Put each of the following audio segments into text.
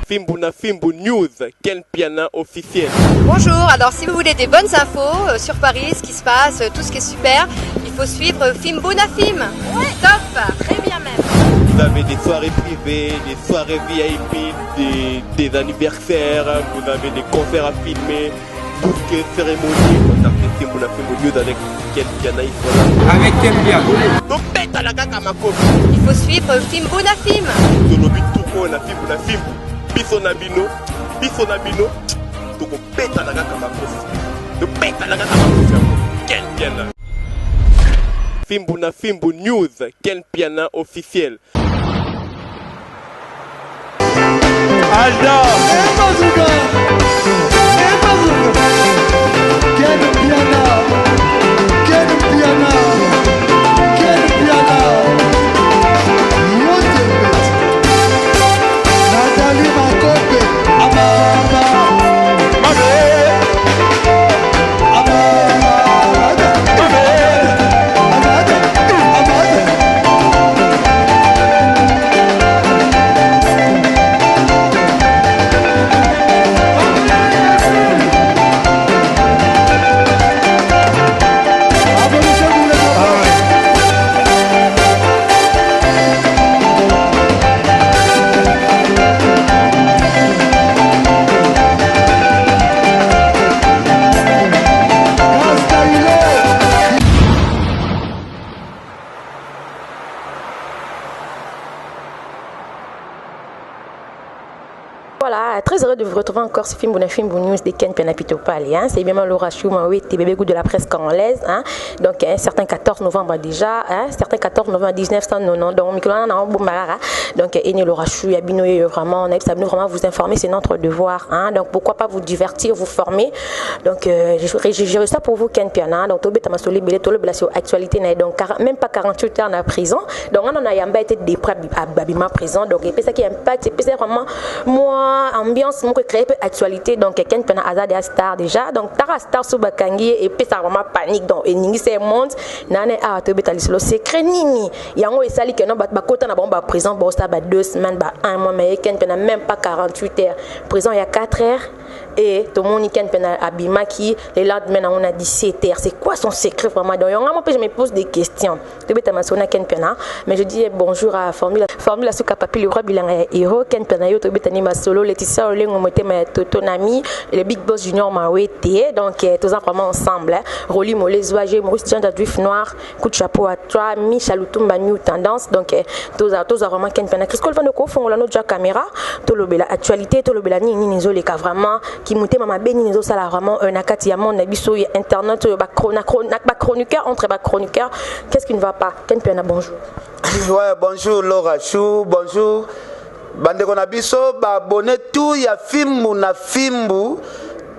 Fimbuna Fimbu News, Ken Piana officiel. Bonjour, alors si vous voulez des bonnes infos sur Paris, ce qui se passe, tout ce qui est super, il faut suivre Fimbuna Film. Ouais. Top, très bien même. Vous avez des soirées privées, des soirées VIP, des anniversaires, vous avez des concerts à filmer, tout ce qui est cérémonie. Contactez Fimbuna Fimbu News avec Ken Piana. Avec Ken Piana. Donc pète à la gaga ma copine. Il faut suivre Fimbuna Film. Zolobi tout na Fimbuna Fimbu. Biso na bino, toko peta na kaka makofi. To peta na kaka makofi. Ken Piana. Fimbuna Fimbu News, Ken Piana officiel. Alda. Ken Piana. Voilà, très heureux de vous retrouver encore sur Fimbuna Fimbu News de Ken Piana Pitopali. C'est bien Laura Chouma, oui, tes bébés goût de la presse congolaise. Donc, un certain 14 novembre déjà, certain 14 novembre 1990. Donc, Mikolana na Boumarara. Donc, et Laura Chou, Yabino, vraiment, on a vraiment vous informer, c'est notre devoir. Donc, pourquoi pas vous divertir, vous former. Donc, j'ai réussi ça pour vous, Ken Piana. Donc, Tobé Tamasoli, Belé, Tolo, sur actualité, donc, même pas 48 heures en prison. Donc, on a yamba été des à Babima prison. Donc, et puis ça qui impact, c'est vraiment moi. Ambiance mon créé actualité donc Ken Piana Azad et star déjà donc tara star sous bakangi et puis ça vraiment panique donc et ningi c'est monde nane a to betali le secret nini yango et sali que non ba kota na bomba prison bon ça ba 2 semaines ba 1 mois mais Ken Piana même pas 48 heures prison il y a 4 heures et tout le monde Ken Piana Abima qui les lendemain on a 17 heures c'est quoi son secret vraiment donc je me pose des questions to betama sona Ken Piana mais je dis bonjour à formule sous papi le roi bilan héros Ken Piana yo to betani masolo Laetitia Olengo Motema Totonami le Big Boss Junior Mawete donc tous vraiment ensemble Rolly Molé Zouagé Maurice Jean d'Adouif Noir coup de chapeau à toi Michel Lutumba New Tendance donc tous vraiment Ken Piana qu'est-ce qu'on va nous font la notre caméra tolobela actualité tolobela nini nizo les cas vraiment qui montait mama beni nizo sala vraiment un akati ya monde biso internet ba chroniqueur entre ba chroniqueur qu'est-ce qui ne va pas Ken Piana bonjour. Ouais bonjour Laura Chou bonjour Bandeko na biso ba abonné tout ya Fimbuna Fimbu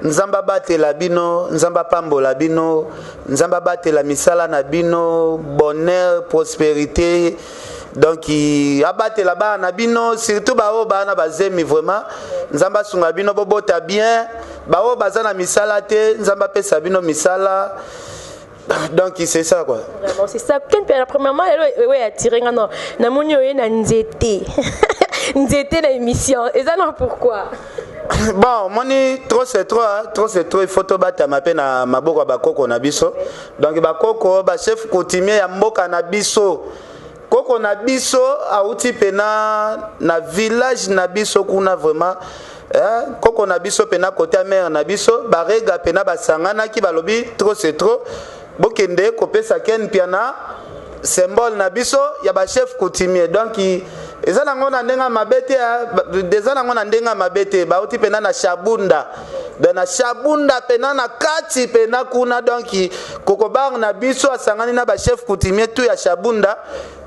nzamba batela bino nzamba pambola bino nzamba batela misala na bino bonheur prospérité donc abatela ba na bino surtout ba o ba na bazemi vraiment nzamba sunga bino bobota bien ba o bazana misala te nzamba pesa bino misala. Donc c'est ça quoi. Vraiment c'est ça. Ken premièrement ouais attiré non na moni oye na nzete. Nzete na émission et ça non pourquoi. Bon moni trop c'est trop il faut to bata mape na maboko ba koko na biso. Donc ba koko ba chef coutumier ya mboka na biso. Koko na biso auti pena na village na biso kuna vraiment koko na biso pena côté mère na biso ba rega pena ba sangana ki balobi trop c'est trop. Bokende kopesa Ken Piana symbole na biso ya ba chef coutumier donc ezana ngona ndenga mabete dezana ngona ndenga mabete ba uti pena na Shabunda de na Shabunda pena na kati pena kuna donc kokobar na biso asangani na ba chef coutumier tout ya Shabunda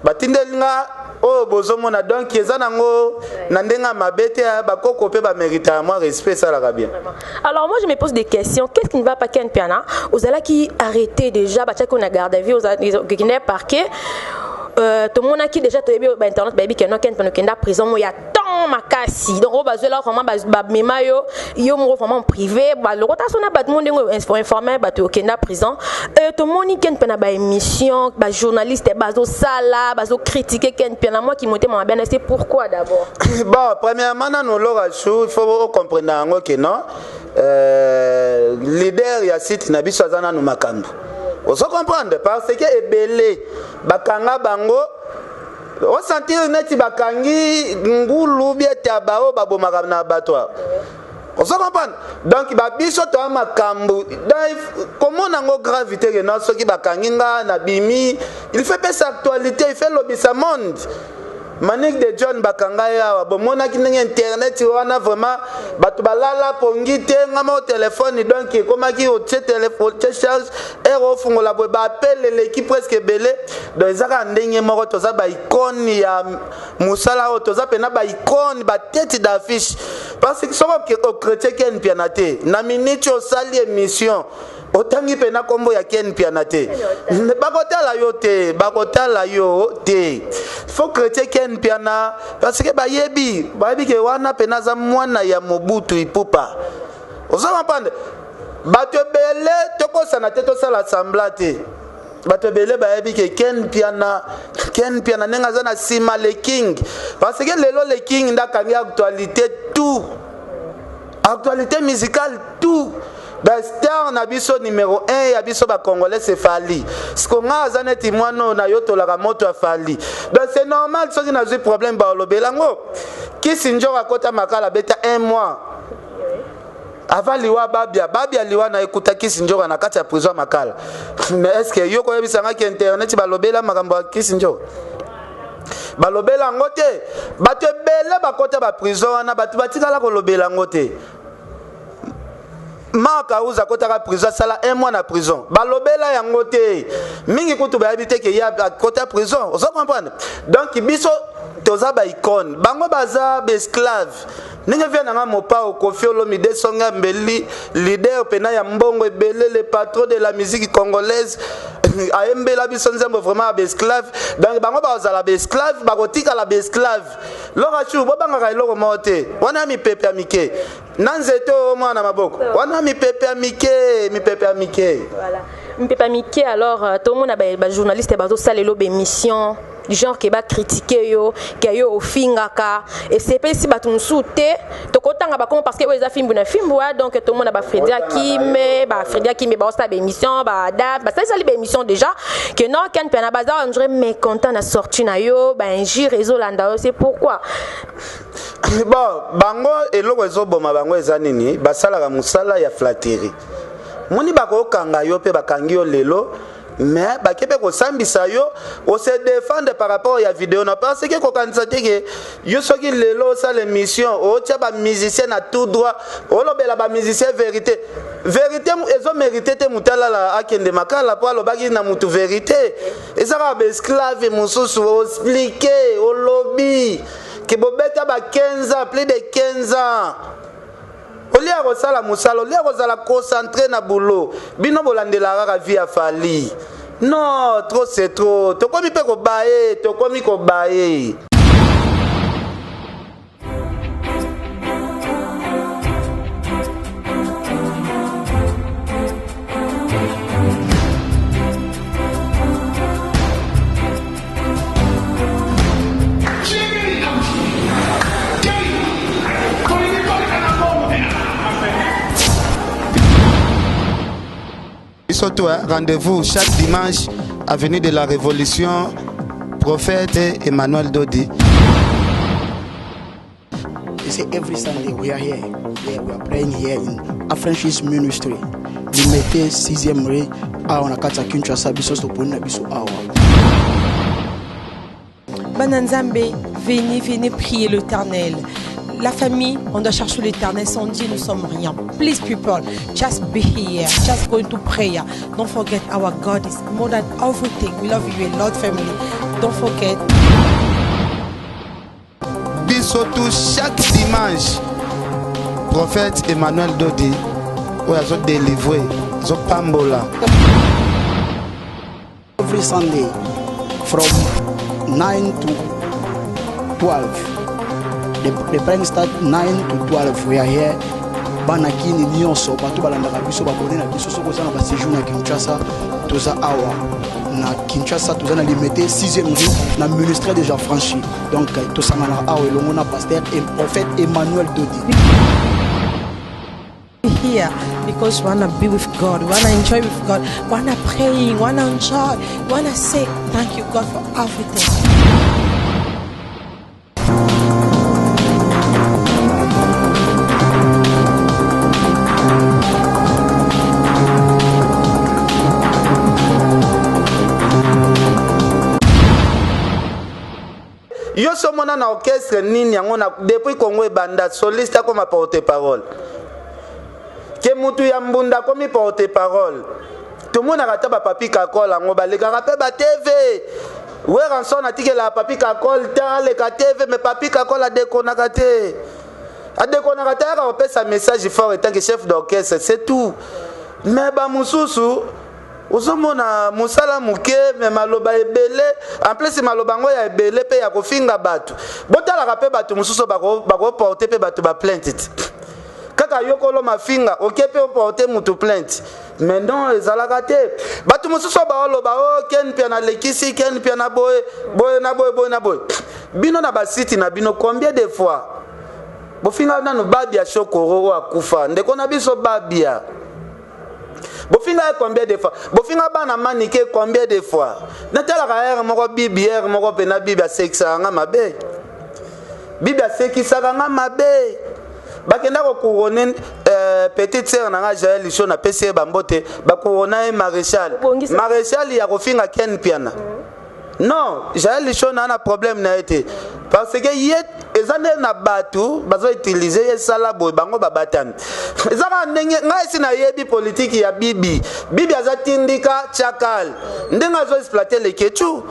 batindelinga oh bozomona donc ezana ngo na ndenga mabete ba koko pe ba mérite moi respect ça la bien. Alors moi je me pose des questions qu'est-ce qui ne va pas Ken Piana aux ala qui arrêté déjà ba tchako na garde à vue aux qui n'est parqué tout le monde qui déjà internet baby que non Ken Piana qui est prison il y a tant vraiment makasi donc on base là vraiment ba mema yo mo vraiment privé ba le rotation na ba monde informé ba to kenda prison to moni ken pena ba émission ba journaliste bazo sala bazo critiquer ken pena moi qui monter ma bien c'est pourquoi d'abord bon premièrement dans Laura Chou il faut comprendre que non leader ya site na biso azana no makambo ozo comprendre parce que ebele bakanga bango o sentir neti bakangi ngulu bieta bao babomaka na batwa ozo comprendre donc ba biso to makambo comment nango gravité que non soki bakangi nga na bimi il fait pas sa actualité il fait lobisa monde Manik de John Bakangaya, bomona ki ndenge internet wana vraiment batu balala pongi te ngama au téléphone donc comment ki au téléphone charge ero fungola bo ba appelle l'équipe presque belé donc ezaka ndenge moko toza ba icône ya musala o toza pena ba icône ba tête d'affiche parce que soko ko chrétien ken pianate na minute o sali émission otangi pena kombo ya ken pianate bakotala yo te faut chrétien ken piana parce que bayebi ke wana pena za mwana ya Mobutu ipupa ozama pande bato bele tokosana te tosala semblate bato bele bayebi ke ken piana nenga za na sima le king parce que lelo le king ndakangi actualité tout actualité musicale tout ba star na biso numéro 1 ya biso ba congolais c'est Fali skonga azaneti mwano na yoto la moto ya Fali donc c'est normal soki na zui problème ba lobelango Kisinjo akota makala beta 1 mois avant liwa babia liwa na ekuta Kisinjo na kati ya prison makala mais est-ce que yoko yebisanga ki internet ba lobela makambo ya Kisinjo balobela ngote bato bele bakota ba prison na bato batikala ko lobela ngote Maka uza kota prison sala 1 mois na prison balobela yango te mingi kutu ba habité ke ya kota prison ozo comprendre donc biso toza ba icône bango baza be esclave ninge vient na mopa o Koffi Olomide Songa Mbeli leader pena ya mbongo ebele le patron de la musique congolaise aembela biso nzembo vraiment ba esclave donc bango bazala ba esclave bakotika la ba esclave lora chu bobanga eloko mote wana mi pepe amike nanzeto mwana maboko wana mi pepe amike voilà mi pepe amike alors tout le monde a journaliste bazo salelo be émission du genre qui va critiquer yo qui yo ofingaka et c'est pas si batun souté to kotanga ba comment parce que les films na film ouais donc tout le monde a Fredia Kim ba sta be émission ba date ba ça les émission déjà que non kan pena bazar on dirait mécontent na sorti na yo ba inji réseau landa c'est pourquoi bon bango eloko ezoboma bango ezanini basala ka musala ya flatterie moni bako kanga yo pe bakangi yo lelo mais bakepe ko sambisa yo o se défendre par rapport à vidéo na parce que ko kanisa teke yo soki lelo sa l'émission o tia ba musicien na tout droit o lobela ba musicien vérité ezo mérité te mutala la akende makala po lo bagi na mutu vérité ezaka ba esclave mususu o expliquer o lobby que bobeta ba 15 ans plus de 15 ans olia ko sala musalo olia ko sala concentré na boulot bino bolandela kaka vie ya Fali non trop c'est trop tokomi pe ko baye Surtout, rendez-vous chaque dimanche, avenue de la Révolution, prophète Emmanuel Dodi. They say every Sunday we are here. Yeah, we are praying here in Afrenchis Ministry. We mettez 6e rue à on a kata Kinshasa biso to pona biso awa. Bananzambe, venez prier l'Éternel. La famille, on doit chercher l'Éternel. Sans Dieu, nous sommes rien. Please, people, just be here. Just go into prayer. Don't forget, our God is more than everything. We love you a lot, family. Don't forget. Bisotou chaque dimanche, prophète Emmanuel Dodi, où ils ont délivré, ils ont pambola. Every Sunday, from 9 to 12. They playing start 9 to 12. We are here. Banakini nyonso bato balandaka biso babone na biso soko za na ba séjour na Kinshasa toza awa na Kinshasa toza na limité 6e rue na ministère déjà franchi donc to samana awa elongo na pasteur et prophète Emmanuel Dodi. Here because we wanna be with God, we wanna enjoy with God, we wanna praying, we wanna enjoy, we wanna say thank you God for everything. Yo somona na orchestre nini yango na depuis Congo banda soliste comme porte-parole. Ke mutu ya mbunda comme porte-parole. Tout le monde a raté papi kakol ngo baleka rapé ba TV. Ouais rançon a tike la papi kakol ta le ka TV mais papi kakol a déconnecté te. A déconnecté a fait sa message fort en tant que chef d'orchestre, c'est tout. Mais ba mususu Ozomona musala muke me maloba ebele en plus maloba ngo ya ebele pe ya kofinga batu botala rape batu mususu bako porter pe batu ba plainte kaka yokolo mafinga okepe porter mutu plainte mais non ezalaka te batu mususu ba oloba o ken pia na lekisi ken pia na boy bino na basiti na bino combien de fois bofinga na no babia shokoro akufa ndeko na biso babia Bofinga combien de fois? Bofinga bana manike combien de fois? Natala ka moko bibière moko pena bibia sexa nga mabe. Bibia sekisa nga mabe. Bakenda ko couronner petite sœur na Jaël Licho na PC bambote ba couronner maréchal. Maréchal ya kofinga ken piana. Non, Jaël Licho na problème na été parce que yet ezane na batu bazo utiliser sala boy bango babatani. Ezaka ndenge ngai sina yebi politique ya bibi azatindika chakal ndenga zo exploiter les kechu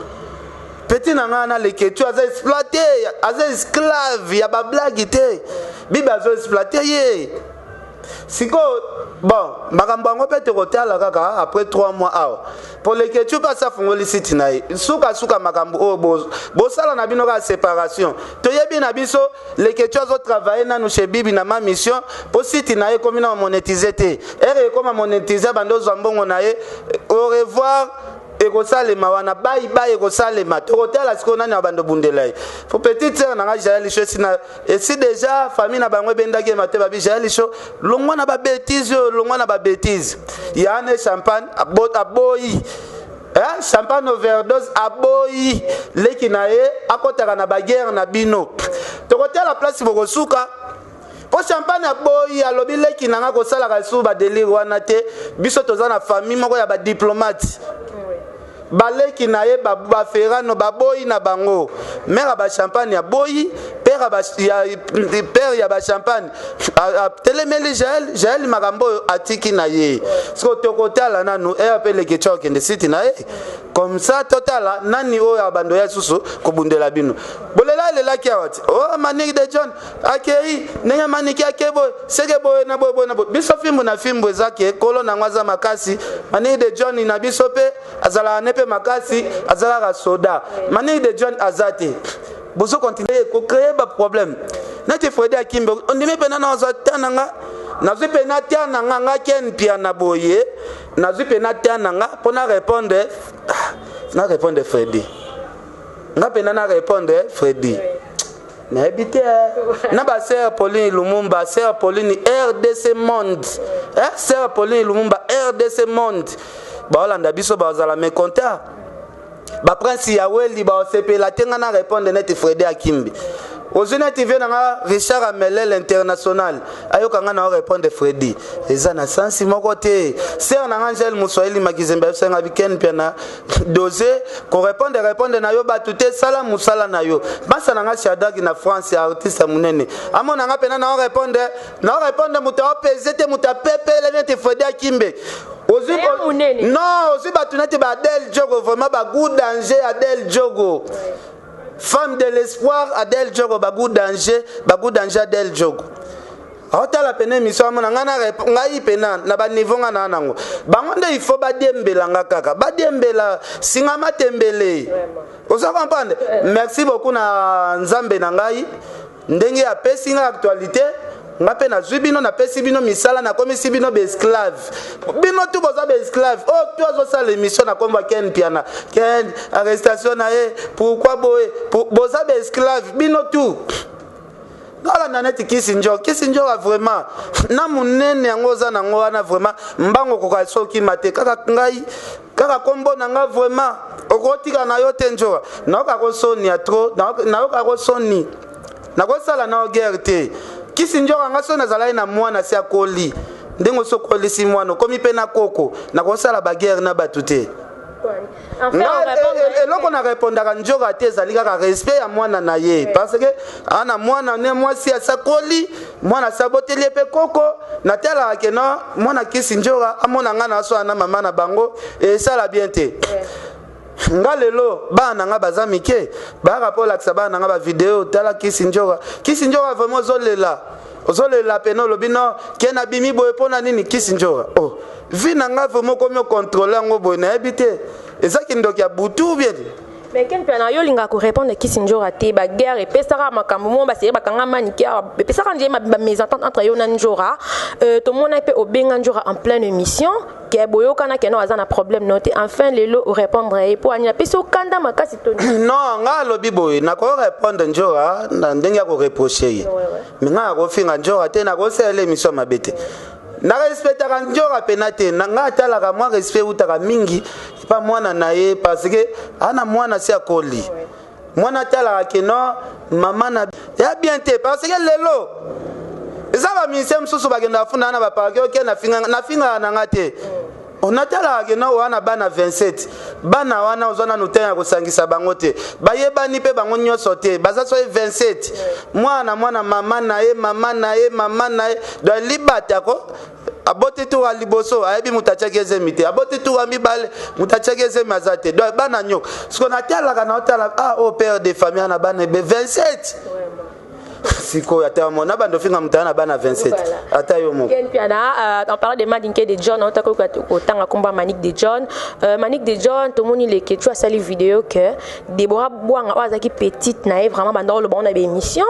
petit na les kechu azo exploiter azo esclave ya ba blague te bibi azo exploiter ye siko bon makambo ngo pete kotala kaka après 3 mois awa pour les kechu pas ça fongoli site na suka makambo o bo sala na bino ka séparation to yebi na biso les kechu azo travailler na nous chez bibi na ma mission pour site na comme na monétiser te et comme monétiser bando zambongo na au revoir ekosalema wana bai ekosalema tokotala siko nani abando bundelai pour petite sœur na Jaël Licho sina et si déjà famille na bangwe bendaki mate babi Jaël Licho longwa na ba bêtise yana champagne aboyi champagne overdose aboyi leki na ye akotaka na baguerre na bino tokotala place bokosuka po champagne aboyi alobi leki nanga kosala ka su ba délire wana te biso tozana famille moko ya ba diplomate baleki na ye ba ferano baboyi na bango mère ba champagne ya boyi père ya ba champagne telemeli Jaël makambo atiki na ye so tokotala nanu e appelle ke choke de city na ye comme ça totala nani o ya bando ya susu ko bundela bino bolela le la kiawati o maniki de John akei nenga maniki akebo seke boy na boy biso fimbo na fimbo ezake kolo na ngwaza makasi maniki de John na biso pe azala nepe makasi azala soda maniki de John azate bozo continuer ko créer ba problème nati Freddy Akimbe on dime pena na ozatananga na zipe na tiananga nga ken pia na boye na zipe na tiananga pona répondre Freddy nga pena na répondre Freddy na habité na ba sœur Pauline Lumumba sœur Pauline RDC Monde sœur Pauline Lumumba RDC Monde ba olanda biso ba zala me conta ba prince ya weli ba osepela tenga na répondre net Freddy Akimbe Ozuna TV na Richard Amelel international ayoka nga na répondre Freddy eza na sensi moko te sœur na Angel Muswahili makizembe senga weekend pia na doser ko répondre na yo batute sala musala na yo basa na nga Shadrack na France ya artiste munene amona nga pena na répondre muta opezete muta pepe le Freddy Akimbe non ozi batunete ba Adel Jogo vraiment ba good danger Adel Jogo femme de l'espoir Adel Jogo bagou danger Adel Jogo Otala pene mission mona ngana ngai pena na ba niveau ngana nango bango nde il faut ba dembela ngaka ba dembela singa matembele oza comprendre merci beaucoup na nzambe na ngai ndenge apesi nga actualité nga pe na bino na pesi bino misala na komisi bino be esclave bino tu boza be esclave oh tu azosa l'émission na komba Ken Piana Ken arrestation na pourquoi boye boza be esclave bino tu Dans la nanette Kissinger a vraiment na munene yango za nango wana vraiment mbango koka soki mate kaka ngai kaka kombo nanga vraiment okotika na yo tenjora na ko soni ya trop na ko soni na ko sala na guerre te Kissinger nga sona zala na mwana sia koli ndengo so kolisi mwana komi pe na koko na ko sala ba guerre na batute. En fait, on a répondu à Njoga Tezali kaka respect ya mwana na ye parce que ana mwana ne mwasi ya sakoli mwana saboteli pe koko na tela ke no mwana Kissinger amona ngana so ana mama na bango et ça la bien te ngalelo bana nga bazamike ba rapport la bana nga ba vidéo tala Kissinger vraiment ozolela peno lobino kena bimi boye pona nini Kissinger oh vina nga vraiment comme contrôler ngo boye na habité ezaki ndoki ya butu bien. Mais Ken Piana yo linga ko répondre Kissinger ate ba guerre et pesara makambo mo ba seri ba kanga maniki e pesara ndie ma mésentente entre yo na Njora to mona pe obenga Njora en pleine émission ke boyo kana ke no azana problème noté enfin lelo o répondre e po anya peso kanda makasi to non nga lobi boy na ko répondre Njora na ndenga ko reprocher mais nga ko finga Njora te na ko sele émission mabete na respecta Njora penate na nga tala ka moi respect utaka mingi pas mwana na ye parce que ana mwana si akoli mwana tala ke no mama na ya bien te parce que lelo ezaba misem susu bagenda funa na ba parke ok na finga na ngate on atala ke no wana bana 27 bana wana ozona nutenya kosangisa bango te bayebani pe bango nyoso te baza so 27 mwana mama na ye do libata ko abote tu wa liboso ayebi mutachekeze mite abote tu wa mibale mutachekeze mazate do bana nyo siko na tala kana otala au père de famille na bana 27 siko ata mona bando finga mutana bana 27 ata yo mo Ken Piana on parle de Maninke de John on tako otanga komba Manik de John to moni le que tu as sali vidéo que Deborah Bouanga wazaki petite na vraiment bandolo bon na émission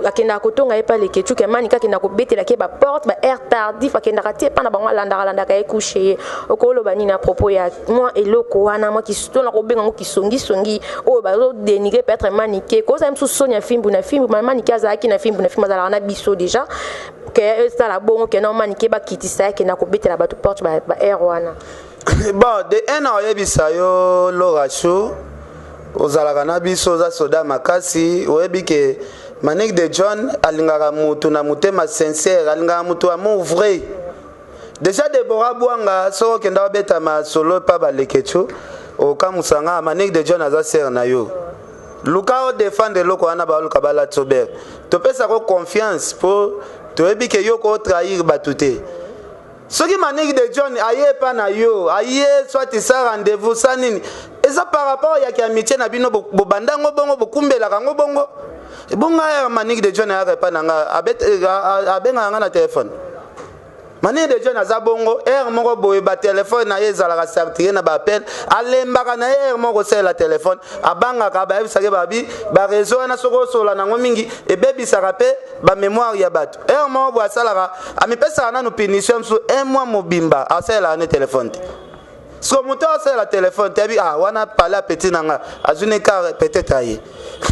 akenda kotonga pas le que tu que Manika kenda ko betela ke ba porte ba air tardif akenda raté pas na bango landa ka coucher okolo banini à propos ya moi eloko wana moi qui stona ko benga ki songi o ba zo dénigrer peut-être Maninke ko ça me sous sonia film na film Maninke azaki na film azala na biso déjà que ça la bon que non Maninke ba kitisa ke na ko betela ba porte ba air wana. Bon de un an yebisa yo Loracho ozalaka na biso za soda makasi oyebi ke Manik de John alingaka mutu na mutema sincère alingaka mutu amour vrai déjà Deborah Bouanga so kenda beta ma solo pa balekecho o kamusanga Manik de John aza sœur na yo luka o défendre loko wana ba luka bala tober to pesa ko confiance pour to yebi ke yo ko trahir batute soki Manik de John aye pa na yo aye soit ça rendez-vous ça nini et ça par rapport ya ki amitié na bino bobandango bongo bokumbela kango bongo bonga Manik de John ya pa na nga abenga nga na téléphone Manik de John azabongo moko boye ba téléphone na ye zalaka sartier na ba appel alembaka na ye moko c'est la téléphone abanga ka ba bisake babi ba réseau na soko sola nango mingi e bebisaka pe ba mémoire ya bato moko bo asalaka amipesa na no punition so un mois mobimba asala na téléphone so moto asala téléphone tebi wana parler petit nanga azune car peut-être aye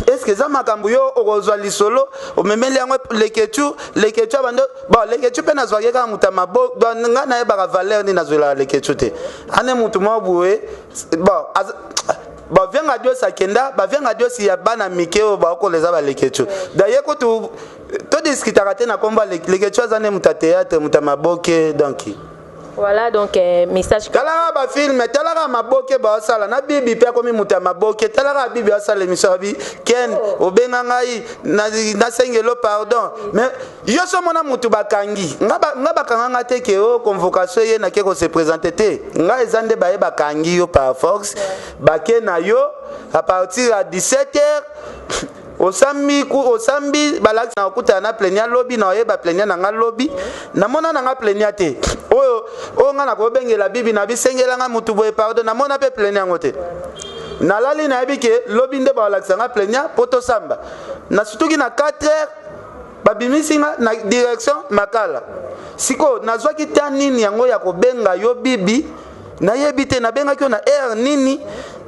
est-ce que ça makambu yo okozwa lisolo o memeli yango leketu bando bon leketu pe nazwake ka mutama bo nga na yeba valeur ni nazwela leketu te ane mutu maboué bon venga Dieu sakenda ba venga Dieu si ya bana mikeo ba ko leza ba leketu d'ailleurs ko to discutera te na komba leketu azane mutateatre mutamaboke donc voilà donc message tala ba film tala ma boke ba sala na bibi pe komi muta maboke tala bibi asala émission bi Ken obenga ngai na sengelo pardon mais yo so mona mutu bakangi nga bakanga te ke o convocation ye na ke ko se présenter te nga ezande ba bakangi yo par force ba ke na yo à partir à 17h osambi balaki na okuta na plenia lobby na oyeba plenia na nga lobby na mona na nga plenia te oyo nga na ko bengela bibi na bisengela nga mutu boye pardon na mona pe plenia ngote nalali na yebike lobi nde balakisanga plaignant poto samba na surtout ki na 4h babimisinga na direction makala siko nazwaki ta nini yango ya kobenga yo bibi nayebi te nabengaki yo na air nini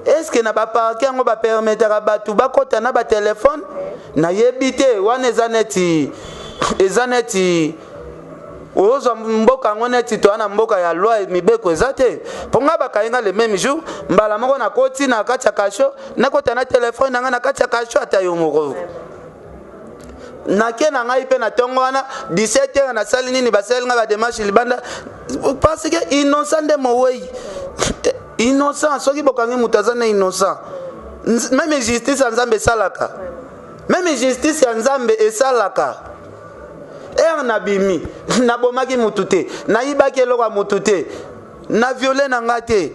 est-ce que na ba parquet yango ba permettre batu bakota na ba téléphone nayebi te wana ezaneti ozo mboka ngoneti to ana mboka ya loi mibeko ezate ponga bakainga le même jour mbala moko na koti na kacha kasho na kota na téléphone nanga na kacha kasho atayo moko nake na ngai pe na tongo wana 17h na sali nini basali nga ba démarche libanda parce que innocent de mowei innocent soki bokangi mutazana innocent même justice ya Nzambe salaka même justice ya Nzambe esalaka na bimi na bomaki mutute na yibaki eloko mutute na violé na ngate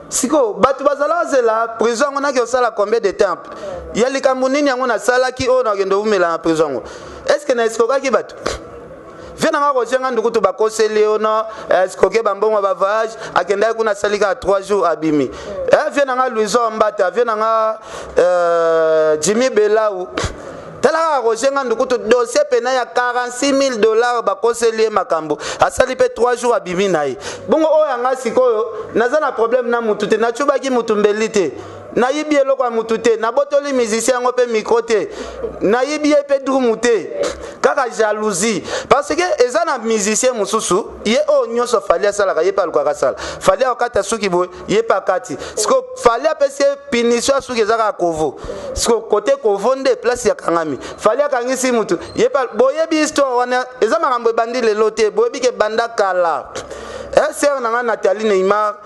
siko batu bazala zela prison ngona ke osala combien de temps ya likambo nini yango na salaki o na kendo umela na prison est-ce que na eskoka ki batu vena nga ko jenga ndukutu bakoseli ono eskoke bambongo ba voyage akenda kuna salika 3 jours abimi vena nga Louison Mbata vena nga Jimmy Belau tala ko jenga ndukutu dossier pena ya $46,000 bakoseli makambo asali pe 3 jours abimi nayi bongo oya nga sikoyo nazana problème na mutu te na chubaki mutu mbelite na yibi eloko mutu te na botoli musicien ngo pe micro te na yibi pe drum te kaka jalousie parce que ezana musicien mususu ye o nyoso fali asala ka ye pa luka sala fali okata suki bo ye pa kati siko fali apese punition suki ezaka kovo siko côté kovo nde place ya kangami fali akangisi mutu ye pa boyebi histoire wana ezama ngambo bandi le lote boyebi ke banda kala sœur nanga Nathalie Neymar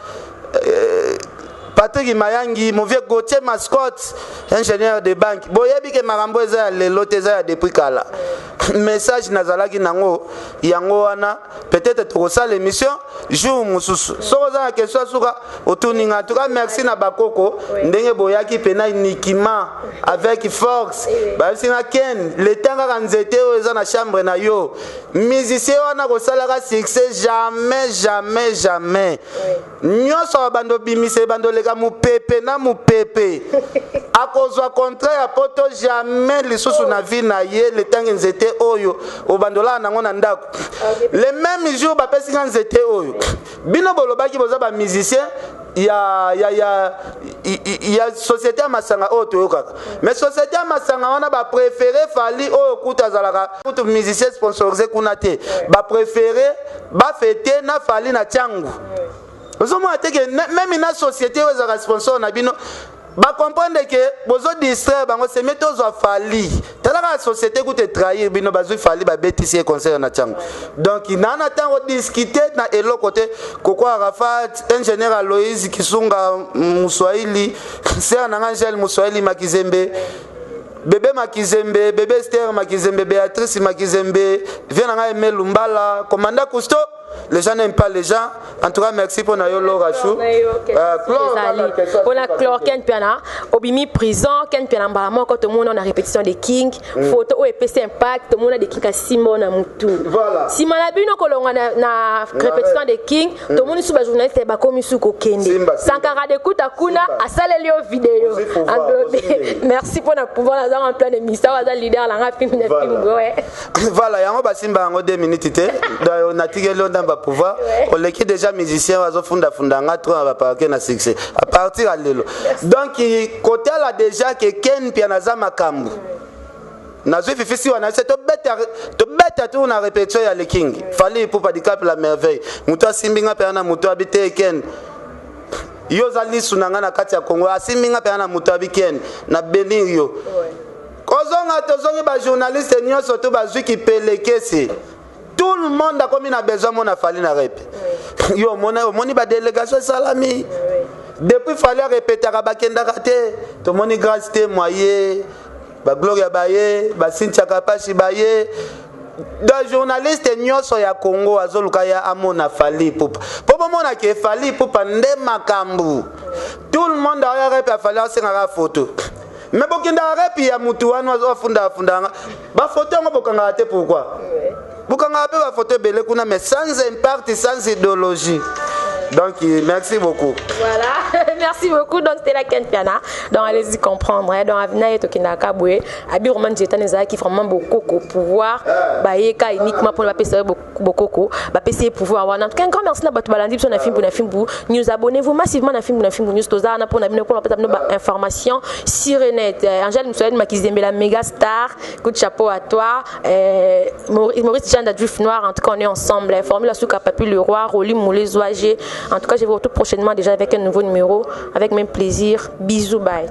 Patrick Mayangi, mon vieux Gauthier Mascotte, ingénieur de banque. Boyebi ke marambo eza le loteza depuis kala. Message nazalaki nango yango wana peut-être tokosa l'émission jour mususu. Sokoza na question suka otuninga. En tout cas merci na bakoko ndenge boyaki pena uniquement avec force. Ba singa ken le tanga kanzete eza na chambre na yo. Musicien wana ko salaka succès jamais. Nyoso bando bimise bando leka mupepe na mupepe. Akozwa contrat ya poto jamais lisusu na vie na ye le tanga nzete oyo obandola nango na ndako. Le même jour ba pesi nzete oyo. Bino bolobaki boza ba musicien ya société ya masanga oyo toyokaka. Mais société ya masanga wana ba préféré fali oyo kuta zalaka kutu musicien sponsorisé kuna te. Ba préféré ba fêter na fali na changu. Ozomo ateke même na société oyo za sponsor na bino ba comprendre que bozo distraire bango se meto zo fali tala la société ku te trahir bino bazo fali ba betisi concert na chango donc nana tango discuter na elo côté koko Arafat ingénieur Aloïse Kisunga Muswahili sœur na Angel Muswahili Makizembe bébé Makizembe bébé Esther Makizembe Béatrice Makizembe vient na Aimé Lumbala commandant Cousteau. Les gens n'aiment pas les gens. En tout cas, merci pour Nayolo Rachou. Pour la chlore, Ken Piana, Obimi prison, Ken Piana Mbalamo, quand tout le monde a répétition des Kings, photo EPC Impact, tout le monde a des Kings à Simon à Moutou. Voilà. Si Malabino, quand on a répétition des Kings, tout le monde est sous la journaliste, et comme Moussou Kokende. Sankara de Koutakuna, à Salélio vidéo. Merci pour pouvoir avoir un plan de mission, à leader, la rapide, voilà, il y a un basimba en 2 minutes. On a tiré l'eau dans pouvoir. On est déjà musicien, on a funda nga trop va parquer na succès. À partir à l'élo. Donc côté là déjà que Ken Pianaza Makambu. Na zo fifisi wana c'est to beta tout na répétition ya le king. Fallait pour pas handicap la merveille. Muto simbinga pe na muto habite Ken. Yo zali sunanga na kati ya Congo asimbinga pe na muto habike na Benin yo. Kozonga tozongi ba journaliste nyonso to ba zuki pelekesi. Tout le monde a comme il a besoin mon afali na rep. Yo moni ba délégation salami. Depuis fallait répéter à bakenda raté. To moni grâce té moyen ba Gloria Baye, ba Cynthia Kapashi Baye. Da journaliste nyonso ya Congo azoluka ya amona fali pupa. Popo mona ke fali pupa nde makambu. Tout le monde a rep a fali asenga photo. Mais bokenda rep ya mutu wana afunda ba photo ngo bokanga te pourquoi? Bukanga pe ba photo belé kuna mais sans impact sans idéologie. Donc merci beaucoup. Voilà, merci beaucoup. Donc c'était la Ken Piana. Donc allez-y comprendre. Donc Avina et Tokinaka Boué, Abi Roman Jetan qui vraiment beaucoup pouvoir, Baïka uniquement pour la PC beaucoup, PC pouvoir avoir. En tout cas, un grand merci à Batou Balandi sur na film News. Abonnez-vous massivement na film News. Toza na pour na pour information sur net. Angèle Moussoline Makizembe la méga star. Coup de chapeau à toi. Maurice Jean d'Adjuf Noir. En tout cas, on est ensemble. Formule Souka Papi le Roi, Roli Moulé Zoagé. En tout cas, je vous retrouve prochainement déjà avec un nouveau numéro. Avec même plaisir. Bisous, bye.